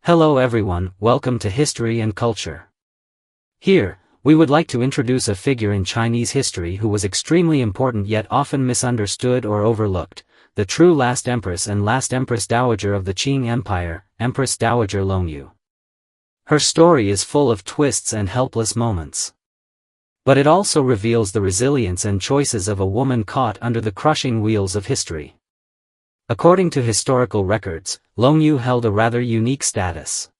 Hello everyone, welcome to History and Culture. Here, we would like to introduce a figure in Chinese history who was extremely important yet often misunderstood or overlooked, the true last empress and last empress dowager of the Qing Empire, Empress Dowager Longyu. Her story is full of twists and helpless moments. But it also reveals the resilience and choices of a woman caught under the crushing wheels of history. According to historical records, Longyu held a rather unique status.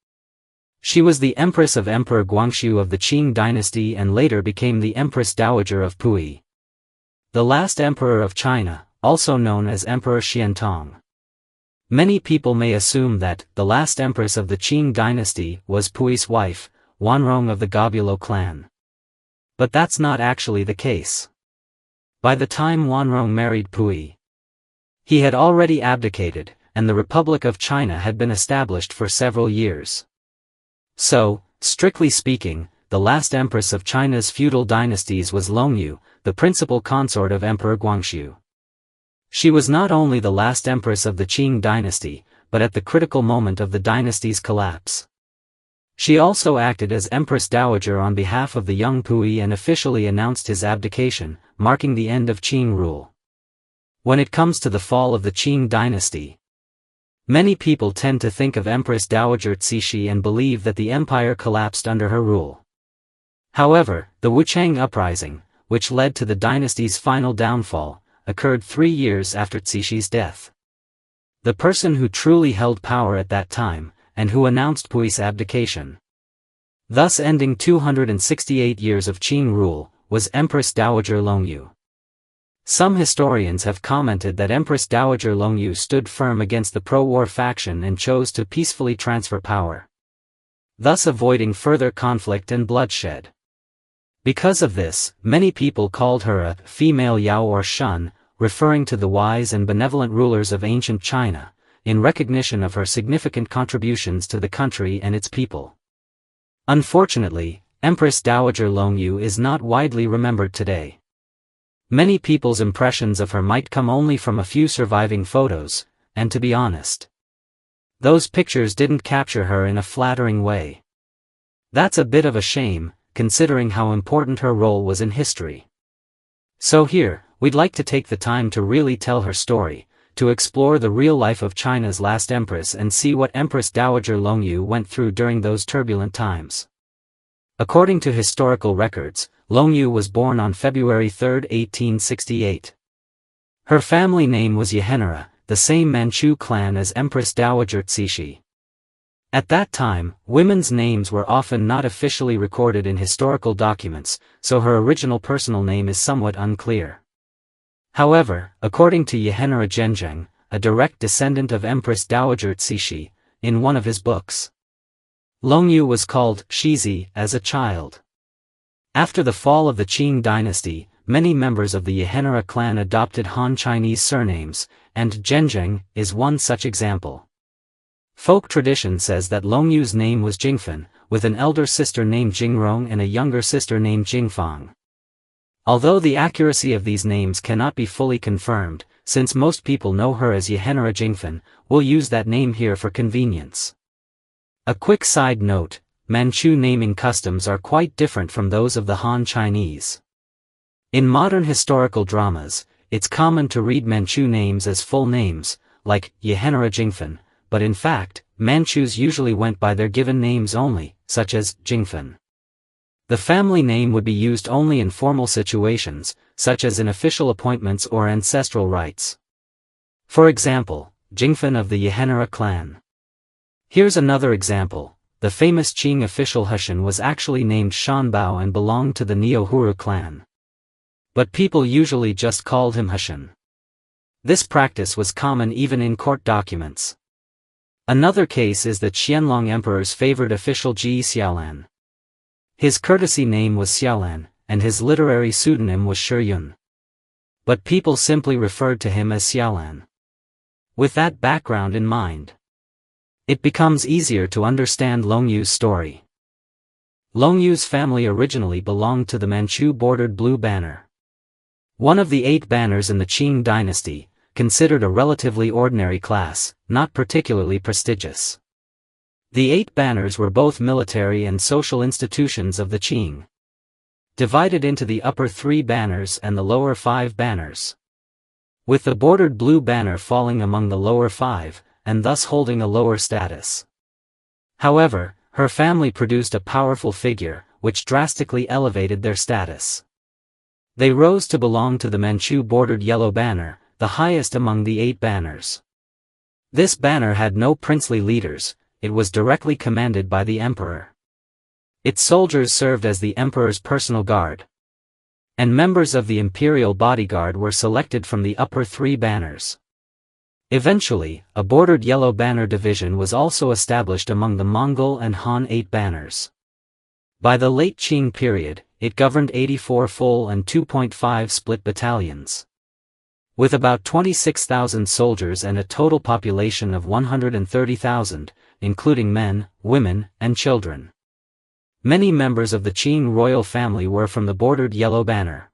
She was the empress of Emperor Guangxu of the Qing Dynasty and later became the Empress Dowager of Puyi. The last emperor of China, also known as Emperor Qianlong. Many people may assume that the last empress of the Qing Dynasty was Puyi's wife, Wanrong of the Goguryeo clan. But that's not actually the case. By the time Wanrong married Puyi, he had already abdicated, and the Republic of China had been established for several years. So, strictly speaking, the last empress of China's feudal dynasties was Longyu, the principal consort of Emperor Guangxu. She was not only the last empress of the Qing dynasty, but at the critical moment of the dynasty's collapse. She also acted as Empress Dowager on behalf of the young Puyi and officially announced his abdication, marking the end of Qing rule. When it comes to the fall of the Qing dynasty, many people tend to think of Empress Dowager Cixi and believe that the empire collapsed under her rule. However, the Wuchang uprising, which led to the dynasty's final downfall, occurred 3 years after Cixi's death. The person who truly held power at that time, and who announced Puyi's abdication, thus ending 268 years of Qing rule, was Empress Dowager Longyu. Some historians have commented that Empress Dowager Longyu stood firm against the pro-war faction and chose to peacefully transfer power, thus avoiding further conflict and bloodshed. Because of this, many people called her a female Yao or Shun, referring to the wise and benevolent rulers of ancient China, in recognition of her significant contributions to the country and its people. Unfortunately, Empress Dowager Longyu is not widely remembered today. Many people's impressions of her might come only from a few surviving photos, and to be honest, those pictures didn't capture her in a flattering way. That's a bit of a shame, considering how important her role was in history. So here, we'd like to take the time to really tell her story, to explore the real life of China's last empress and see what Empress Dowager Longyu went through during those turbulent times. According to historical records, Longyu was born on February 3, 1868. Her family name was Yongle, the same Manchu clan as Empress Dowager Cixi. At that time, women's names were often not officially recorded in historical documents, so her original personal name is somewhat unclear. However, according to Yongle Zhenjiang, a direct descendant of Empress Dowager Cixi, in one of his books, Longyu was called Shizi as a child. After the fall of the Qing dynasty, many members of the Yongle clan adopted Han Chinese surnames, and Zhenjiang is one such example. Folk tradition says that Longyu's name was Jingfen, with an elder sister named Jingrong and a younger sister named Jingfang. Although the accuracy of these names cannot be fully confirmed, since most people know her as Yongle Jingfen, we'll use that name here for convenience. A quick side note, Manchu naming customs are quite different from those of the Han Chinese. In modern historical dramas, it's common to read Manchu names as full names, like Yongle Jingfen, but in fact, Manchus usually went by their given names only, such as Jingfen. The family name would be used only in formal situations, such as in official appointments or ancestral rites. For example, Jingfen of the Yongle clan. Here's another example. The famous Qing official Hushan was actually named Shanbao and belonged to the Niuhuru clan. But people usually just called him Hushan. This practice was common even in court documents. Another case is the Qianlong emperor's favored official Ji Xiaolan. His courtesy name was Xiaolan, and his literary pseudonym was Shiyun. But people simply referred to him as Xiaolan. With that background in mind, it becomes easier to understand Longyu's story. Longyu's family originally belonged to the Manchu-bordered Blue Banner, one of the 8 banners in the Qing dynasty, considered a relatively ordinary class, not particularly prestigious. The 8 banners were both military and social institutions of the Qing, divided into the upper 3 banners and the lower 5 banners, with the bordered blue banner falling among the lower 5, and thus holding a lower status. However, her family produced a powerful figure, which drastically elevated their status. They rose to belong to the Manchu-bordered yellow banner, the highest among the 8 banners. This banner had no princely leaders, it was directly commanded by the emperor. Its soldiers served as the emperor's personal guard, and members of the imperial bodyguard were selected from the upper 3 banners. Eventually, a bordered yellow banner division was also established among the Mongol and Han 8 banners. By the late Qing period, it governed 84 full and 2.5 split battalions, with about 26,000 soldiers and a total population of 130,000, including men, women, and children. Many members of the Qing royal family were from the bordered yellow banner.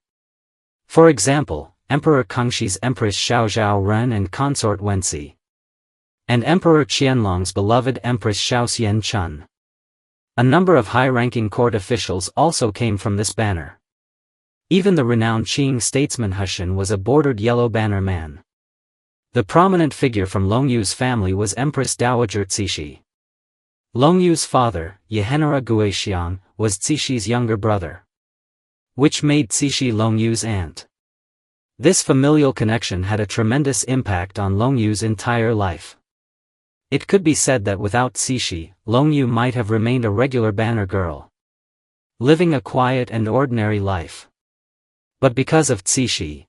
For example, Emperor Kangxi's Empress Xiaozhao Ren and consort Wenxi, and Emperor Qianlong's beloved Empress Xiaoxian Chun. A number of high-ranking court officials also came from this banner. Even the renowned Qing statesman Hushan was a bordered yellow banner man. The prominent figure from Longyu's family was Empress Dowager Cixi. Longyu's father, Yahenara Guixiang, was Cixi's younger brother, which made Cixi Longyu's aunt. This familial connection had a tremendous impact on Longyu's entire life. It could be said that without Cixi, Longyu might have remained a regular banner girl, living a quiet and ordinary life. But because of Cixi,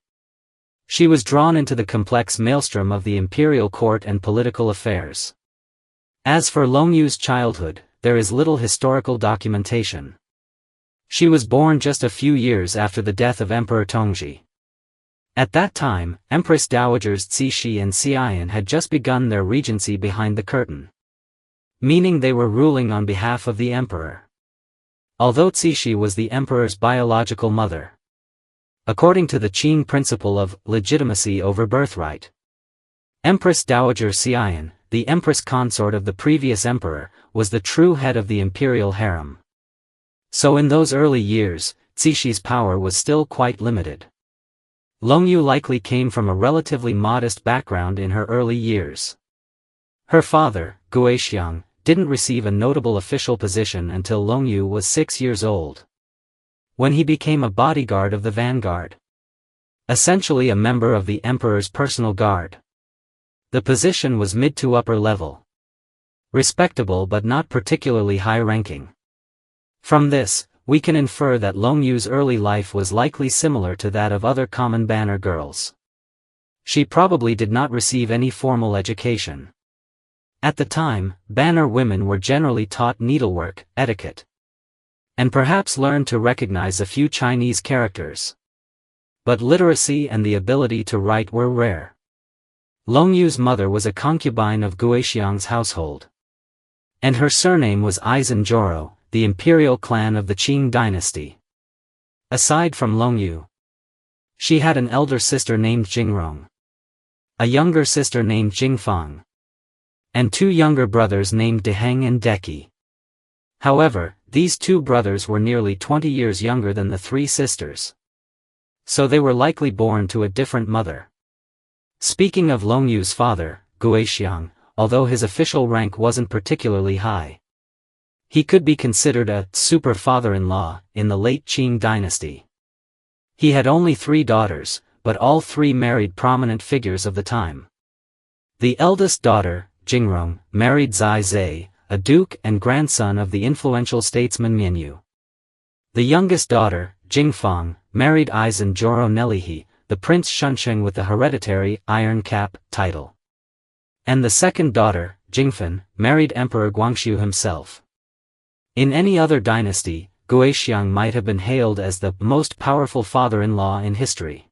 she was drawn into the complex maelstrom of the imperial court and political affairs. As for Longyu's childhood, there is little historical documentation. She was born just a few years after the death of Emperor Tongzhi. At that time, Empress Dowagers Cixi and Xian had just begun their regency behind the curtain, meaning they were ruling on behalf of the emperor, although Cixi was the emperor's biological mother. According to the Qing principle of legitimacy over birthright, Empress Dowager Xian, the empress consort of the previous emperor, was the true head of the imperial harem. So in those early years, Cixi's power was still quite limited. Longyu likely came from a relatively modest background in her early years. Her father, Guixiang, didn't receive a notable official position until Longyu was 6 years old, when he became a bodyguard of the vanguard, essentially a member of the emperor's personal guard. The position was mid to upper level, respectable but not particularly high-ranking. From this, we can infer that Longyu's early life was likely similar to that of other common banner girls. She probably did not receive any formal education. At the time, banner women were generally taught needlework, etiquette, and perhaps learned to recognize a few Chinese characters. But literacy and the ability to write were rare. Longyu's mother was a concubine of Guixiang's household, and her surname was Aizenjoro, the imperial clan of the Qing Dynasty. Aside from Longyu, she had an elder sister named Jingrong, a younger sister named Jingfang, and 2 younger brothers named Deheng and Deki. However, these 2 brothers were nearly 20 years younger than the 3 sisters, so they were likely born to a different mother. Speaking of Longyu's father, Guixiang, although his official rank wasn't particularly high, he could be considered a super father-in-law in the late Qing dynasty. He had only 3 daughters, but all 3 married prominent figures of the time. The eldest daughter, Jingrong, married Zai Zai, a duke and grandson of the influential statesman Miaoyun. The youngest daughter, Jingfang, married Aizenjoro Nelihi, the Prince Shunsheng with the hereditary Iron Cap title. And the second daughter, Jingfen, married Emperor Guangxu himself. In any other dynasty, Guixiang might have been hailed as the most powerful father-in-law in history.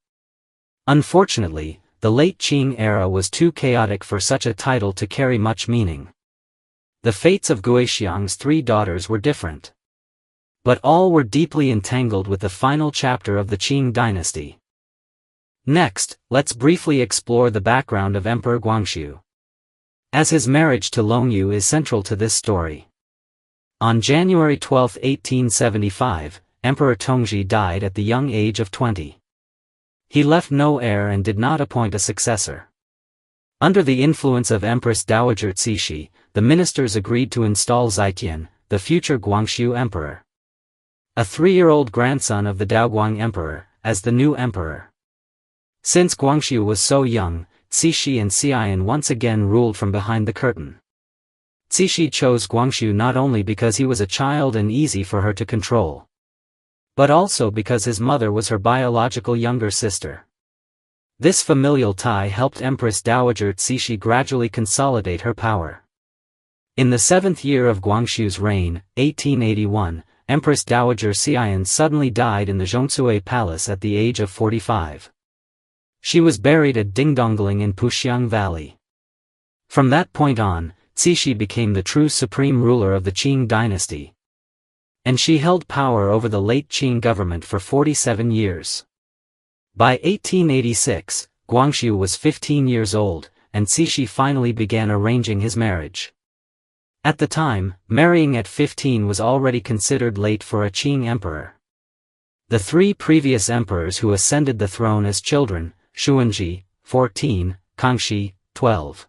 Unfortunately, the late Qing era was too chaotic for such a title to carry much meaning. The fates of Guixiang's 3 daughters were different, but all were deeply entangled with the final chapter of the Qing dynasty. Next, let's briefly explore the background of Emperor Guangxu. as his marriage to Longyu is central to this story. On January 12, 1875, Emperor Tongzhi died at the young age of 20. He left no heir and did not appoint a successor. Under the influence of Empress Dowager Cixi, the ministers agreed to install Zetian, the future Guangxu emperor, a 3-year-old grandson of the Daoguang emperor, as the new emperor. Since Guangxu was so young, Cixi and Xian once again ruled from behind the curtain. Cixi chose Guangxu not only because he was a child and easy for her to control, but also because his mother was her biological younger sister. This familial tie helped Empress Dowager Cixi gradually consolidate her power. In the 7th year of Guangxu's reign, 1881, Empress Dowager Xian suddenly died in the Zhongshui Palace at the age of 45. She was buried at Dingdongling in Puxiang Valley. From that point on, Cixi became the true supreme ruler of the Qing Dynasty, and she held power over the late Qing government for 47 years. By 1886, Guangxu was 15 years old, and Cixi finally began arranging his marriage. At the time, marrying at 15 was already considered late for a Qing emperor. The 3 previous emperors who ascended the throne as children, Xuanzhi, 14, Kangxi, 12,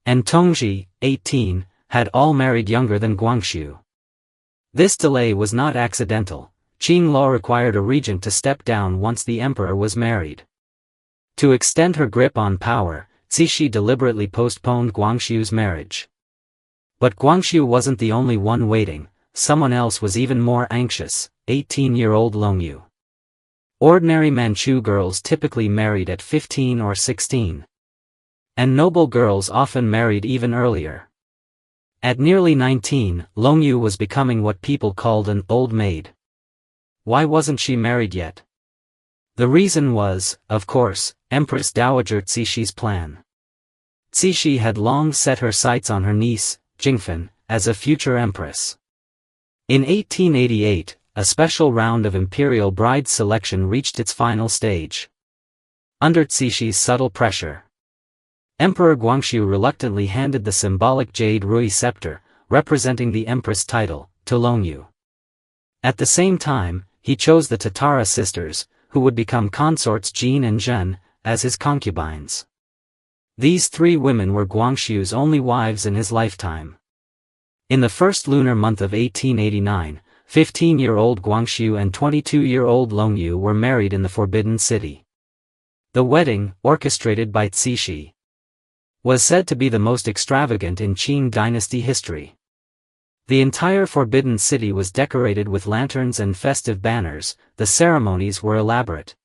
and Tongzhi, 18, had all married younger than Guangxu. This delay was not accidental. Qing law required a regent to step down once the emperor was married. To extend her grip on power, Cixi deliberately postponed Guangxu's marriage. But Guangxu wasn't the only one waiting. Someone else was even more anxious, 18-year-old Longyu. Ordinary Manchu girls typically married at 15 or 16. And noble girls often married even earlier. At nearly 19, Longyu was becoming what people called an old maid. Why wasn't she married yet? The reason was, of course, Empress Dowager Cixi's plan. Cixi had long set her sights on her niece, Jingfen, as a future empress. In 1888, a special round of imperial bride selection reached its final stage. Under Cixi's subtle pressure, Emperor Guangxu reluctantly handed the symbolic Jade Rui scepter, representing the empress title, to Longyu. At the same time, he chose the Tatara sisters, who would become consorts Jin and Zhen, as his concubines. These 3 women were Guangxu's only wives in his lifetime. In the first lunar month of 1889, 15-year-old Guangxu and 22-year-old Longyu were married in the Forbidden City. The wedding, orchestrated by Cixi, was said to be the most extravagant in Qing Dynasty history. The entire Forbidden City was decorated with lanterns and festive banners. The ceremonies were elaborate,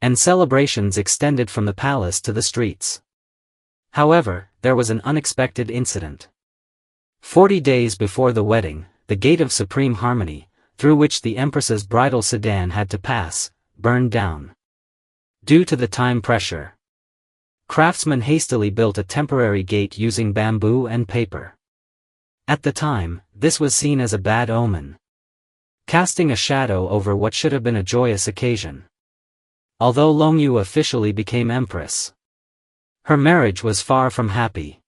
and celebrations extended from the palace to the streets. However, there was an unexpected incident. 40 days before the wedding, the Gate of Supreme Harmony, through which the Empress's bridal sedan had to pass, burned down. Due to the time pressure, craftsmen hastily built a temporary gate using bamboo and paper. At the time, this was seen as a bad omen, casting a shadow over what should have been a joyous occasion. Although Longyu officially became empress, her marriage was far from happy.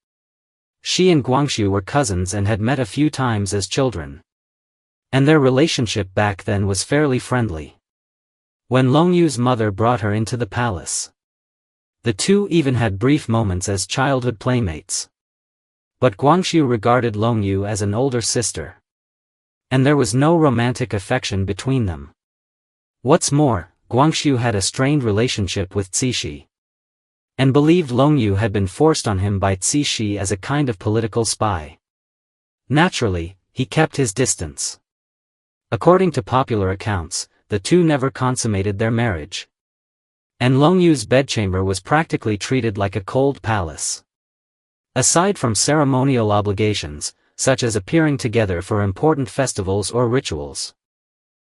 She and Guangxu were cousins and had met a few times as children, and their relationship back then was fairly friendly. When Longyu's mother brought her into the palace, the two even had brief moments as childhood playmates. But Guangxu regarded Longyu as an older sister, and there was no romantic affection between them. What's more, Guangxu had a strained relationship with Cixi, and believed Longyu had been forced on him by Cixi as a kind of political spy. Naturally, he kept his distance. According to popular accounts, the two never consummated their marriage, and Longyu's bedchamber was practically treated like a cold palace. Aside from ceremonial obligations, such as appearing together for important festivals or rituals,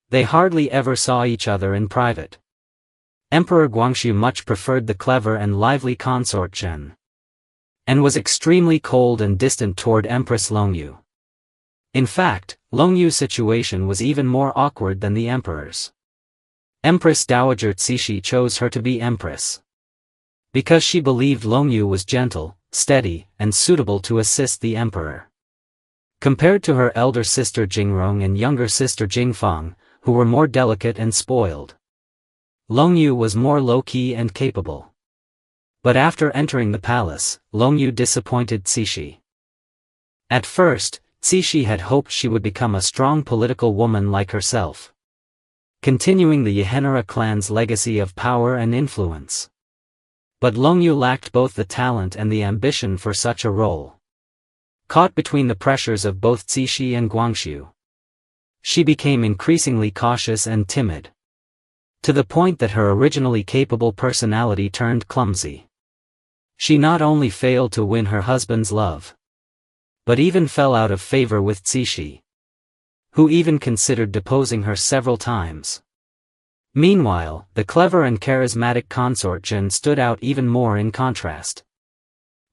they hardly ever saw each other in private. Emperor Guangxu much preferred the clever and lively consort Zhen, and was extremely cold and distant toward Empress Longyu. In fact, Longyu's situation was even more awkward than the emperor's. Empress Dowager Cixi chose her to be empress because she believed Longyu was gentle, steady, and suitable to assist the emperor. Compared to her elder sister Jingrong and younger sister Jingfang, who were more delicate and spoiled, Longyu was more low-key and capable. But after entering the palace, Longyu disappointed Cixi. At first, Cixi had hoped she would become a strong political woman like herself, continuing the Yehenera clan's legacy of power and influence. But Longyu lacked both the talent and the ambition for such a role. Caught between the pressures of both Cixi and Guangxu, she became increasingly cautious and timid, to the point that her originally capable personality turned clumsy. She not only failed to win her husband's love, but even fell out of favor with Cixi, who even considered deposing her several times. Meanwhile, the clever and charismatic consort Jin stood out even more in contrast.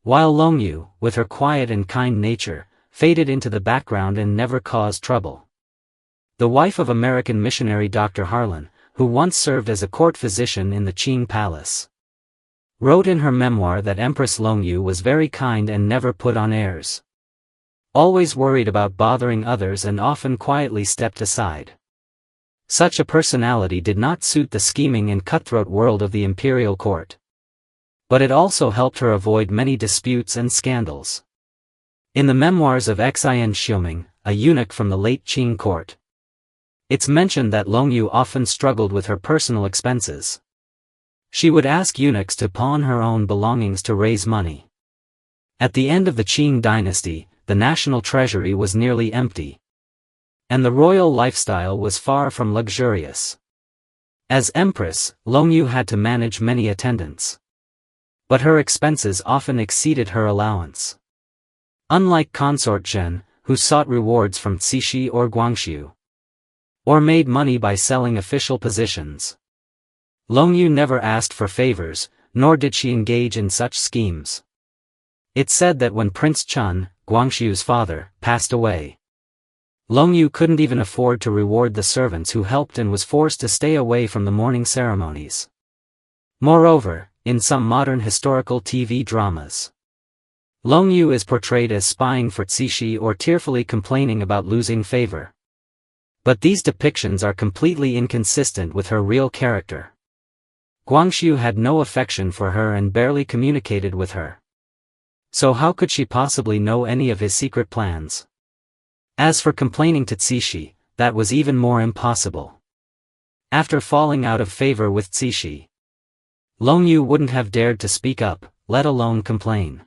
While Longyu, with her quiet and kind nature, faded into the background and never caused trouble. The wife of American missionary Dr. Harlan, who once served as a court physician in the Qing palace, wrote in her memoir that Empress Longyu was very kind and never put on airs. Always worried about bothering others and often quietly stepped aside. Such a personality did not suit the scheming and cutthroat world of the imperial court. But it also helped her avoid many disputes and scandals. In the memoirs of Xian Xiuming, a eunuch from the late Qing court, it's mentioned that Longyu often struggled with her personal expenses. She would ask eunuchs to pawn her own belongings to raise money. At the end of the Qing Dynasty, the national treasury was nearly empty, and the royal lifestyle was far from luxurious. As Empress, Longyu had to manage many attendants, but her expenses often exceeded her allowance. Unlike consort Zhen, who sought rewards from Cixi or Guangxu, or made money by selling official positions, Longyu never asked for favors, nor did she engage in such schemes. It's said that when Prince Chun, Guangxu's father, passed away, Longyu couldn't even afford to reward the servants who helped and was forced to stay away from the mourning ceremonies. Moreover, in some modern historical TV dramas, Longyu is portrayed as spying for Cixi or tearfully complaining about losing favor. But these depictions are completely inconsistent with her real character. Guangxu had no affection for her and barely communicated with her. So how could she possibly know any of his secret plans? As for complaining to Cixi, that was even more impossible. After falling out of favor with Cixi, Longyu wouldn't have dared to speak up, let alone complain.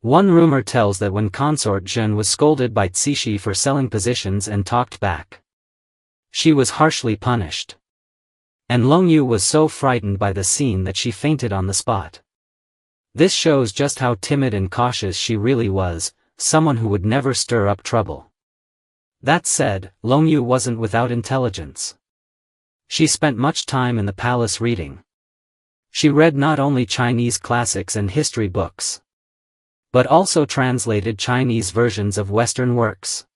One rumor tells that when consort Zhen was scolded by Cixi for selling positions and talked back, she was harshly punished. And Longyu was so frightened by the scene that she fainted on the spot. This shows just how timid and cautious she really was, someone who would never stir up trouble. That said, Longyu wasn't without intelligence. She spent much time in the palace reading. She read not only Chinese classics and history books, but also translated Chinese versions of Western works,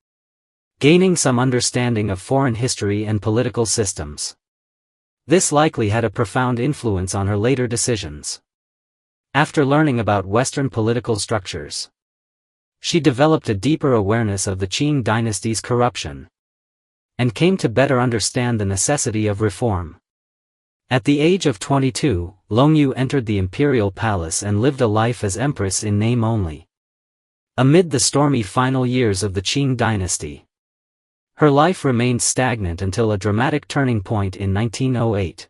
gaining some understanding of foreign history and political systems. This likely had a profound influence on her later decisions. After learning about Western political structures, she developed a deeper awareness of the Qing dynasty's corruption, and came to better understand the necessity of reform. At the age of 22, Longyu entered the imperial palace and lived a life as empress in name only. Amid the stormy final years of the Qing dynasty, her life remained stagnant until a dramatic turning point in 1908.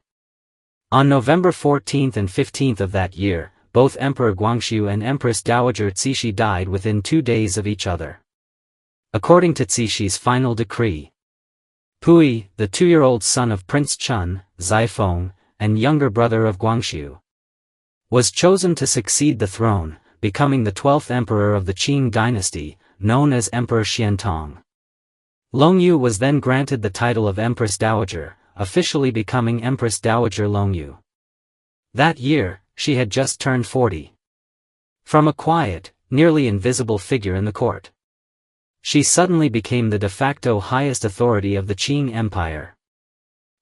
On November 14 and 15 of that year, both Emperor Guangxu and Empress Dowager Cixi died within 2 days of each other. According to Cixi's final decree, Pui, the 2-year-old son of Prince Chun, Zaifeng, and younger brother of Guangxu, was chosen to succeed the throne, becoming the 12th emperor of the Qing dynasty, known as Emperor Qianlong. Longyu was then granted the title of Empress Dowager, officially becoming Empress Dowager Longyu. That year, she had just turned 40. From a quiet, nearly invisible figure in the court, she suddenly became the de facto highest authority of the Qing Empire,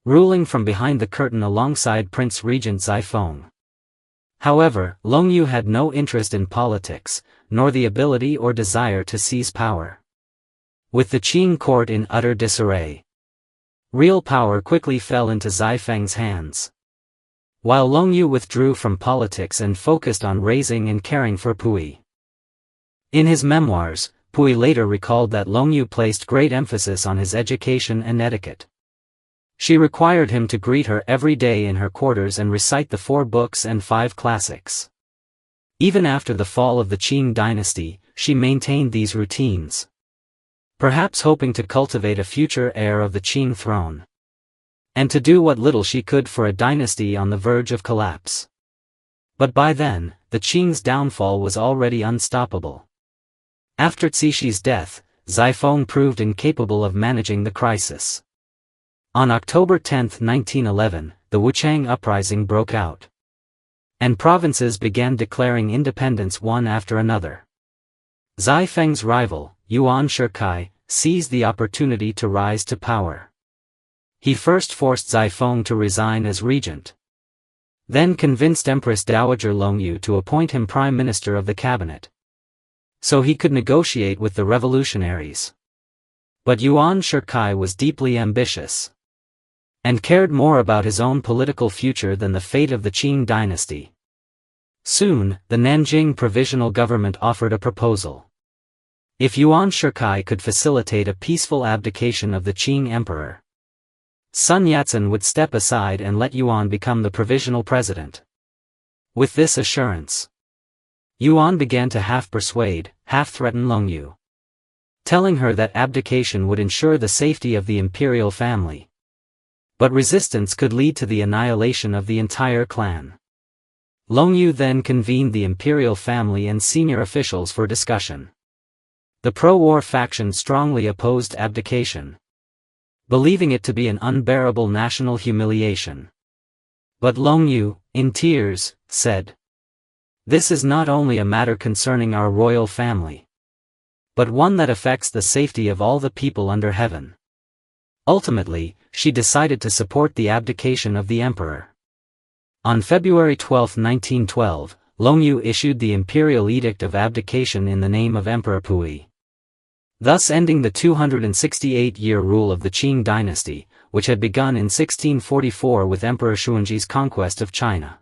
ruling from behind the curtain alongside Prince Regent Zaifeng. However, Longyu had no interest in politics, nor the ability or desire to seize power. With the Qing court in utter disarray, real power quickly fell into Zai Feng's hands. While Longyu withdrew from politics and focused on raising and caring for Pui. In his memoirs, Pui later recalled that Longyu placed great emphasis on his education and etiquette. She required him to greet her every day in her quarters and recite the 4 books and 5 classics. Even after the fall of the Qing Dynasty, she maintained these routines, perhaps hoping to cultivate a future heir of the Qing throne, and to do what little she could for a dynasty on the verge of collapse. But by then, the Qing's downfall was already unstoppable. After Cixi's death, Zai Feng proved incapable of managing the crisis. On October 10, 1911, the Wuchang Uprising broke out, and provinces began declaring independence one after another. Zai Feng's rival, Yuan Shikai, seized the opportunity to rise to power. He first forced Zai Feng to resign as regent, then convinced Empress Dowager Longyu to appoint him prime minister of the cabinet, so he could negotiate with the revolutionaries. But Yuan Shikai was deeply ambitious, and cared more about his own political future than the fate of the Qing dynasty. Soon, the Nanjing Provisional Government offered a proposal. If Yuan Shikai could facilitate a peaceful abdication of the Qing emperor, Sun Yat-sen would step aside and let Yuan become the provisional president. With this assurance, Yuan began to half-persuade, half-threaten Longyu, telling her that abdication would ensure the safety of the imperial family. But resistance could lead to the annihilation of the entire clan. Longyu then convened the imperial family and senior officials for discussion. The pro-war faction strongly opposed abdication, believing it to be an unbearable national humiliation. But Longyu, in tears, said, "This is not only a matter concerning our royal family, but one that affects the safety of all the people under heaven." Ultimately, she decided to support the abdication of the emperor. On February 12, 1912, Longyu issued the imperial edict of abdication in the name of Emperor Pui, thus ending the 268-year rule of the Qing dynasty, which had begun in 1644 with Emperor Xuanzhi's conquest of China.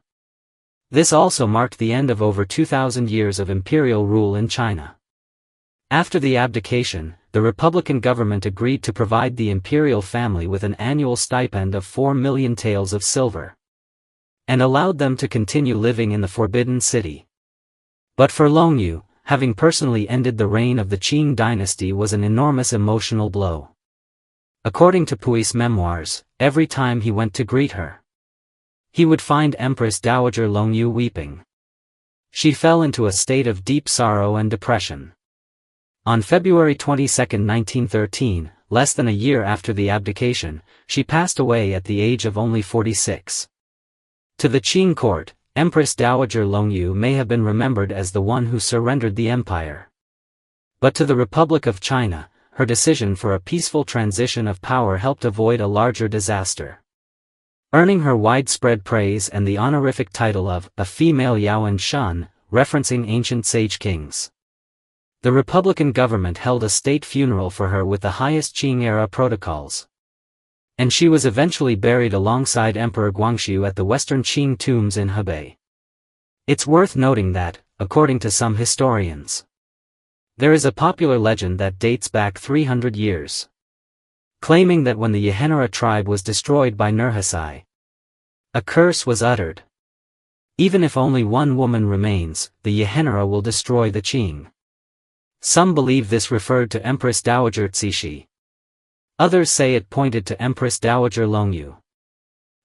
This also marked the end of over 2,000 years of imperial rule in China. After the abdication, the Republican government agreed to provide the imperial family with an annual stipend of 4 million taels of silver, and allowed them to continue living in the Forbidden City. But for Longyu, having personally ended the reign of the Qing dynasty was an enormous emotional blow. According to Pui's memoirs, every time he went to greet her, he would find Empress Dowager Longyu weeping. She fell into a state of deep sorrow and depression. On February 22, 1913, less than a year after the abdication, she passed away at the age of only 46. To the Qing court, Empress Dowager Longyu may have been remembered as the one who surrendered the empire. But to the Republic of China, her decision for a peaceful transition of power helped avoid a larger disaster, earning her widespread praise and the honorific title of a female Yaowen Shun, referencing ancient sage kings. The Republican government held a state funeral for her with the highest Qing-era protocols, and she was eventually buried alongside Emperor Guangxu at the Western Qing tombs in Hebei. It's worth noting that, according to some historians, there is a popular legend that dates back 300 years, claiming that when the Yehenara tribe was destroyed by Nurhasai, a curse was uttered. Even if only one woman remains, the Yehenara will destroy the Qing. Some believe this referred to Empress Dowager Cixi. Others say it pointed to Empress Dowager Longyu.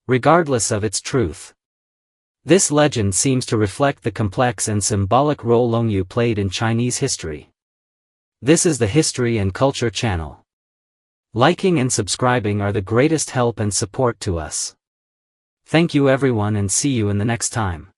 Regardless of its truth, this legend seems to reflect the complex and symbolic role Longyu played in Chinese history. This is the History and Culture channel. Liking and subscribing are the greatest help and support to us. Thank you everyone and see you in the next time.